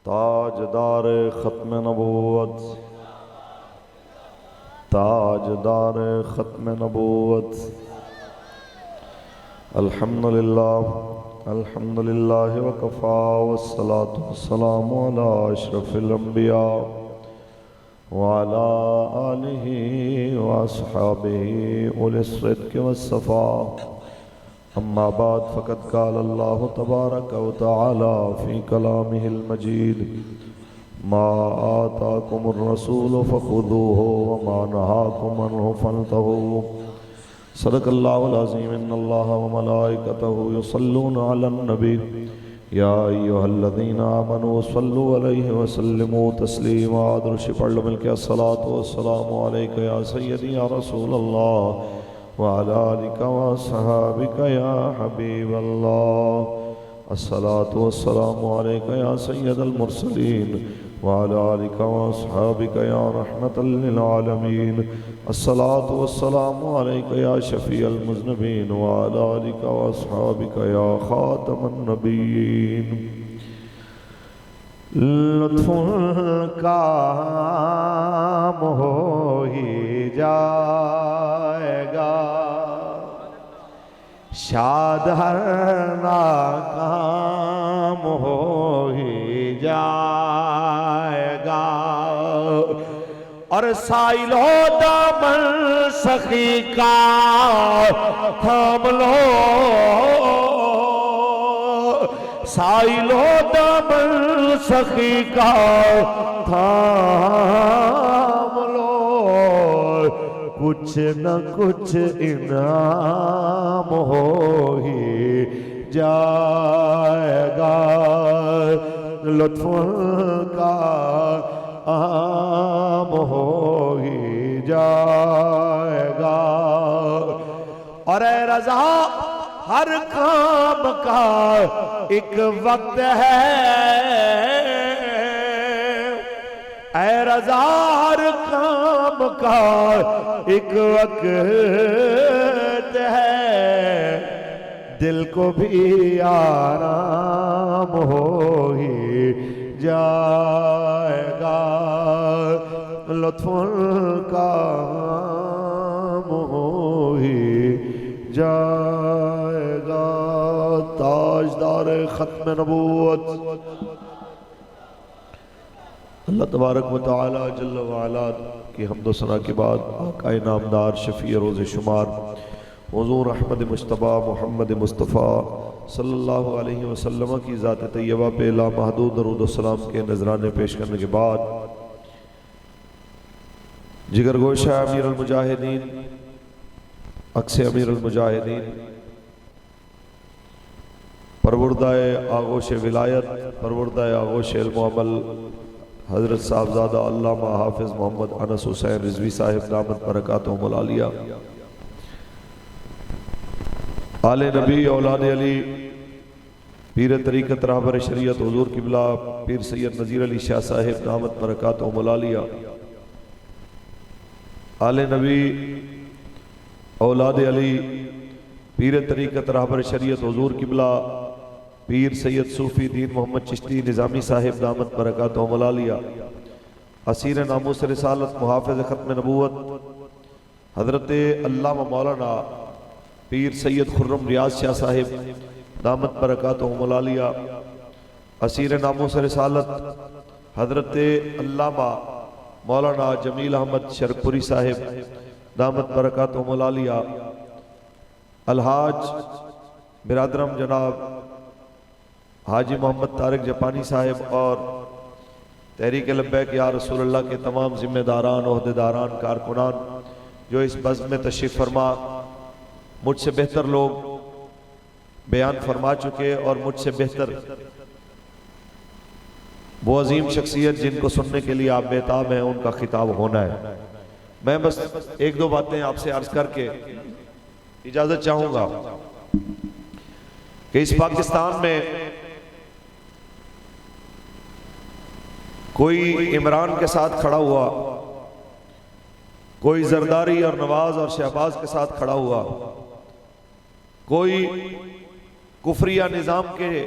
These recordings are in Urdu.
تاجدار ختم نبوت، تاجدار ختم نبوت. الحمد للہ وکفا والصلاة والسلام علی اشرف الانبیاء وعلى آلہ واصحابہ اولی الصدق والصفاء. اما بعد فقد قال اللہ تبارک وتعالی فی کلامہ المجید ما آتاکم الرسول فخذوه وما نہاکم عنہ فانتہوا. صدق اللہ العظیم. ان اللہ وملائکتہ یصلون علی النبی یا ایہا الذین آمنوا صلوا علیہ وسلموا تسلیما. درود پڑھ لو مل کے الصلاۃ والسلام علیک یا سیدی یا رسول اللہ وعلی آلک واصحابک یا حبیب اللہ. الصلاۃ والسلام علیک یا سید المرسلین وعلی آلک واصحابک یا رحمۃ للعالمین. الصلاۃ والسلام علیک یا شفیع المذنبین وعلی آلک واصحابک یا خاتم النبیین. لطف کام ہو ہی جائے گا، شاد ہر ناکام ہو ہی جائے گا. اور سائل ہو دامن سخی کا تھام لو، سائل ہو دامن سخی کا تھام لو، کچھ نہ کچھ انعام ہو ہی جائے گا. لطف کا عام ہو ہی جائے گا. اور اے رضا ہر کام کا ایک وقت ہے، اے رضا ہر کام کا ایک وقت ہے. دل کو بھی آرام ہو ہی جائے گا. لطف کا عام ہو ہی جائے گا. تاجدار ختم نبوت اللہ تبارک و تعالی جل وعلا کی حمد و ثنا کے بعد آقا نامدار شفیع روز شمار حضور احمد مجتبی محمد مصطفیٰ صلی اللہ علیہ وسلم کی ذات طیبہ پہ لامحدود درود و سلام کے نذرانے پیش کرنے کے بعد جگر گوشہ امیر المجاہدین، عکس امیر المجاہدین، پروردہ آغوش ولایت، پروردہ آغوش علم و عمل حضرت صاحبزادہ علامہ حافظ محمد انس حسین رضوی صاحب دامت برکاتہم العالیہ، آل نبی اولاد علی، پیر طریقت رہبر شریعت حضور قبلہ پیر سید نذیر علی شاہ صاحب دامت برکاتہم العالیہ، آل نبی اولاد علی، پیر طریقت رہبر شریعت حضور قبلہ پیر سید صوفی دین محمد چشتی نظامی صاحب دامت برکاتہم العالیہ، اسیر ناموس رسالت محافظ ختم نبوت حضرت علامہ مولانا پیر سید خرم ریاض شاہ صاحب دامت برکاتہم العالیہ، اسیر ناموس رسالت حضرت علامہ مولانا جمیل احمد شرکپوری صاحب دامت برکاتہم العالیہ، الحاج برادرم جناب حاجی محمد طارق جاپانی صاحب اور تحریک لبیک یا رسول اللہ کے تمام ذمہ داران، عہدیداران، کارکنان جو اس بزم میں تشریف فرما مجھ سے بہتر لوگ بیان فرما چکے اور مجھ سے بہتر وہ عظیم شخصیت جن کو سننے کے لیے آپ بےتاب ہیں ان کا خطاب ہونا ہے. میں بس ایک دو باتیں آپ سے عرض کر کے اجازت چاہوں گا کہ اس پاکستان میں کوئی عمران کے ساتھ کھڑا ہوا، کوئی زرداری اور نواز اور شہباز کے ساتھ کھڑا ہوا، کوئی کفریہ نظام کے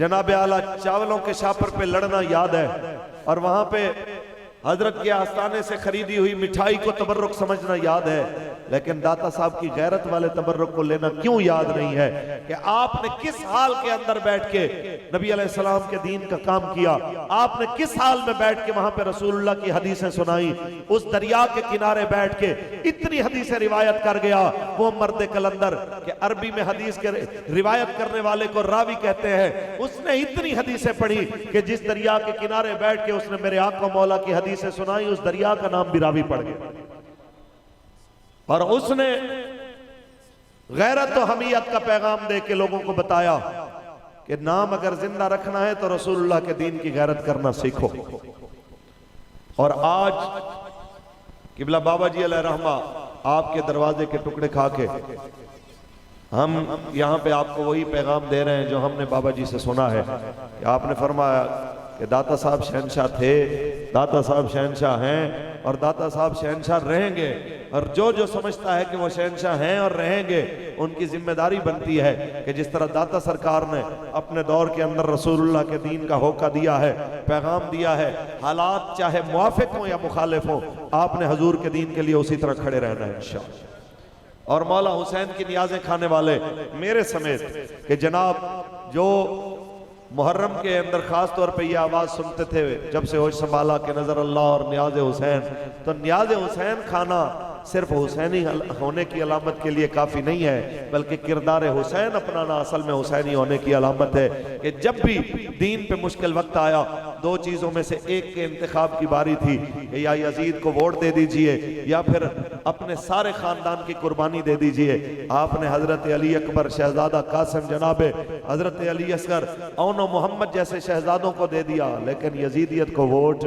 جناب اعلیٰ چاولوں کے شاپر پہ لڑنا یاد ہے، اور وہاں پہ حضرت کے آستانے سے خریدی ہوئی مٹھائی کو تبرک سمجھنا یاد ہے، لیکن داتا صاحب کی غیرت والے تبرک کو لینا کیوں یاد نہیں ہے کہ آپ نے کس حال کے اندر بیٹھ کے نبی علیہ السلام کے دین کا کام کیا، آپ نے کس حال میں بیٹھ کے وہاں پہ رسول اللہ کی حدیثیں سنائی، اس دریا کے کنارے بیٹھ کے اتنی حدیثیں روایت کر گیا وہ مرد کلندر کہ عربی میں حدیث کے روایت کرنے والے کو راوی کہتے ہیں، اس نے اتنی حدیثیں پڑھی کہ جس دریا کے کنارے بیٹھ کے اس نے میرے آقا مولا کی حدیثیں سنائی اس دریا کا نام بھی راوی پڑ گیا، اور اس نے غیرت و حمیت کا پیغام دے کے لوگوں کو بتایا کہ نام اگر زندہ رکھنا ہے تو رسول اللہ کے دین کی غیرت کرنا سیکھو۔ اور آج قبلہ بابا جی علیہ رحمہ آپ کے دروازے کے ٹکڑے کھا کے ہم یہاں پہ آپ کو وہی پیغام دے رہے ہیں جو ہم نے بابا جی سے سنا ہے کہ آپ نے فرمایا کہ داتا صاحب شہنشاہ تھے، داتا صاحب شہنشاہ ہیں اور داتا صاحب شہنشاہ رہیں گے، اور جو سمجھتا ہے کہ وہ شہنشاہ ہیں اور رہیں گے ان کی ذمہ داری بنتی ہے کہ جس طرح داتا سرکار نے اپنے دور کے اندر رسول اللہ کے دین کا ہوکہ دیا ہے، پیغام دیا ہے، حالات چاہے موافق ہوں یا مخالف ہوں آپ نے حضور کے دین کے لیے اسی طرح کھڑے رہنا ہے انشاءاللہ۔ اور مولا حسین کی نیازیں کھانے والے میرے سمیت کہ جناب جو محرم کے اندر خاص طور پہ یہ آواز سنتے تھے جب سے ہوش سنبھالا کہ نظر اللہ اور نیاز حسین، تو نیاز حسین کھانا صرف حسینی ہونے کی علامت کے لیے کافی نہیں ہے بلکہ کردار حسین اپنانا اصل میں حسینی ہونے کی علامت ہے کہ جب بھی دین پہ مشکل وقت آیا دو چیزوں میں سے ایک کے انتخاب کی باری تھی کہ یا یزید کو ووٹ دے دیجئے یا پھر اپنے سارے خاندان کی قربانی دے دیجئے۔ آپ نے حضرت علی اکبر، شہزادہ قاسم، جناب حضرت علی اصغر، اون و محمد جیسے شہزادوں کو دے دیا لیکن یزیدیت کو ووٹ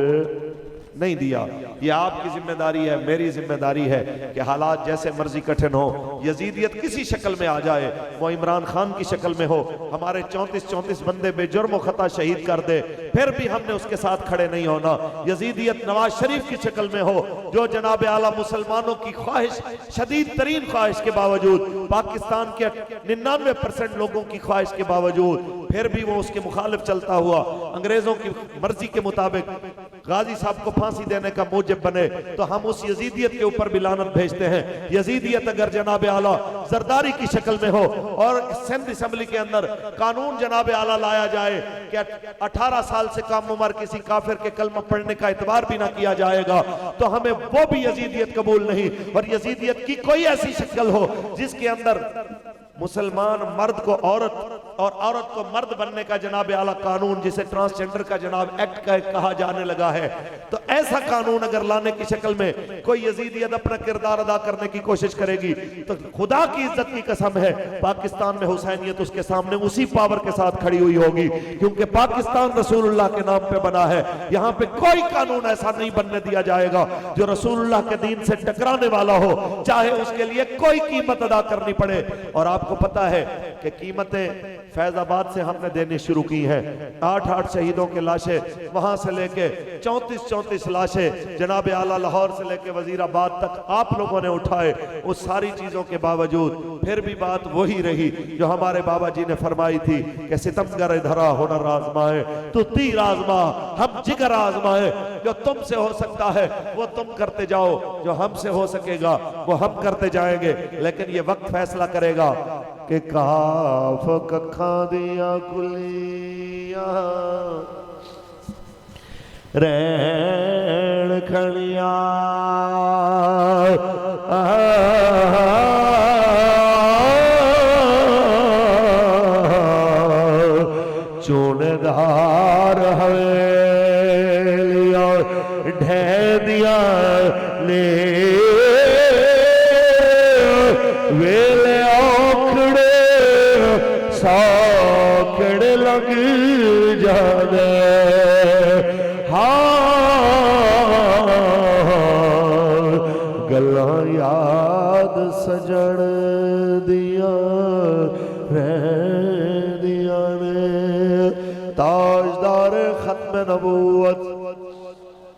نہیں دیا۔ یہ آپ کی ذمہ داری ہے، میری ذمہ داری ہے کہ حالات جیسے مرضی کٹھن ہو، یزیدیت کسی شکل میں آ جائے، وہ عمران خان کی شکل میں ہو، ہمارے 34 بندے بے جرم و خطا شہید کر دے، پھر بھی ہم نے اس کے ساتھ کھڑے نہیں ہونا۔ یزیدیت نواز شریف کی شکل میں ہو جو جناب اعلیٰ مسلمانوں کی خواہش، شدید ترین خواہش کے باوجود، پاکستان کے 99% لوگوں کی خواہش کے باوجود پھر بھی وہ اس کے مخالف چلتا ہوا انگریزوں کی مرضی کے مطابق غازی صاحب کو پھانسی دینے کا موجب بنے، تو ہم اس یزیدیت کے اوپر بھی لعنت بھیجتے ہیں۔ یزیدیت اگر جناب اعلیٰ زرداری کی شکل میں ہو اور سندھ اسمبلی کے اندر قانون جناب اعلیٰ لایا جائے کہ 18 سال سے کم عمر کسی کافر کے کلمہ پڑھنے کا اعتبار بھی نہ کیا جائے گا تو ہمیں وہ بھی یزیدیت قبول نہیں۔ اور یزیدیت کی کوئی ایسی شکل ہو جس کے اندر مسلمان مرد کو عورت اور عورت کو مرد بننے کا جناب اعلیٰ قانون جسے ٹرانسجنڈر کا جناب ایکٹ کہا جانے لگا ہے، تو ایسا قانون اگر لانے کی شکل میں کوئی یزیدیت اپنا کردار ادا کرنے کی کوشش کرے گی تو خدا کی عزت کی قسم ہے پاکستان میں حسینیت اس کے سامنے اسی پاور کے ساتھ کھڑی ہوئی ہوگی، کیونکہ پاکستان رسول اللہ کے نام پہ بنا ہے۔ یہاں پہ کوئی قانون ایسا نہیں بننے دیا جائے گا جو رسول اللہ کے دین سے ٹکرانے والا ہو، چاہے اس کے لیے کوئی قیمت ادا کرنی پڑے۔ اور آپ کو پتا ہے کہ قیمتیں فیض آباد سے ہم نے دینی شروع کی ہیں، 8 شہیدوں کے لاشیں وہاں سے لے کے 34 لاشیں جناب اعلیٰ لاہور سے لے کے وزیر آباد تک آپ لوگوں نے اٹھائے۔ اس ساری چیزوں کے باوجود پھر بھی بات وہی رہی جو ہمارے بابا جی نے فرمائی تھی کہ ستمگر دھرا ہنر آزمائے تو تیر آزما ہم جگر آزمائے، جو تم سے ہو سکتا ہے وہ تم کرتے جاؤ، جو ہم سے ہو سکے گا وہ ہم کرتے جائیں گے، لیکن یہ وقت فیصلہ کرے گا کہ کاف ککھاں دیا کلیاں رین کھڑیاں چوندار حویلیاں ڈھیندیاں نے ویلے آکڑے ساکڑ لگ جانے گلاں یاد سجڑ دیا رہ دیا نے تاجدار ختم نبوت